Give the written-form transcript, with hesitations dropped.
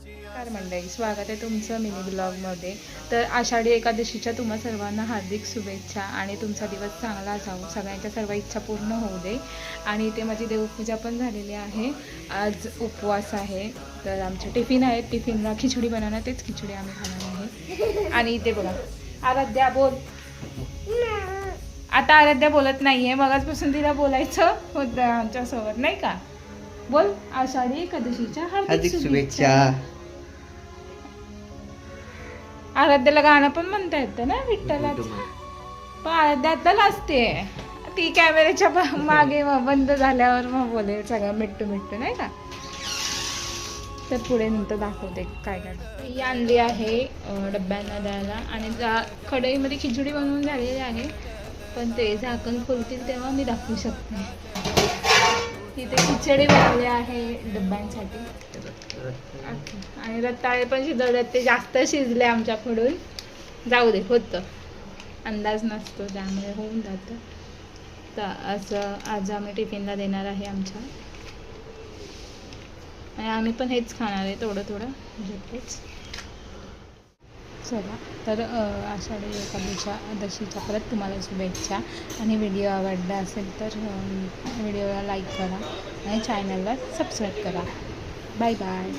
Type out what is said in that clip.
नमस्कार मंडळी, स्वागत आहे तुमचं मिनी ब्लॉगमध्ये. तर आषाढी एकादशीच्या तुम्हा सर्वांना हार्दिक शुभेच्छा आणि तुमचा दिवस चांगला जाऊ, सगळ्यांच्या सर्व इच्छा पूर्ण होऊ दे. आणि इथे माझी देवपूजा पण झालेली आहे. आज उपवास आहे, तर आमचे टिफिन आहेत. टिफिनला खिचडी बनवणार, तेच खिचडी आम्ही खाणार आहे. आणि इथे बघा, आराध्या बोल. आता आराध्या बोलत नाहीये, मगाचपासून तिला बोलायचं होतं आमच्यासोबत, नाही का? बोल, आषाढी एकादशीच्या हार्दिक शुभेच्छा. आराध्याला गाणं पण म्हणता येतं ना विठ्ठलाचं. पण आराध्या आता लाजते, ती कॅमेऱ्याच्या मागे बंद झाल्यावर मग बोलेल सगळं मिट्टू मिट्टू, नाही का? तर पुढे नंतर दाखवते काय काय. ही आणली आहे डब्यांना द्यायला, आणि कढईमध्ये खिचडी बनवून झालेली आहे, पण ते झाकण खोलतील तेव्हा मी दाखवू शकते. तिथे खिचडी बनवली आहे डब्यांसाठी, आणि रताळे पण शिजवले. ते जास्त शिजले आमच्याकडून, जाऊ दे, होतं, अंदाज नसतो त्यामुळे होऊन जातं. तर असं आज आम्ही टिफिनला देणार आहे आमच्या, आणि आम्ही पण हेच खाणार आहे, थोडं थोडं घेतलेच. चला, तर आषाढी एकादशीच्या परत तुम्हाला शुभेच्छा. आणि व्हिडिओ आवडला असेल तर व्हिडिओला लाईक करा आणि चॅनलला सबस्क्राईब करा. Bye bye.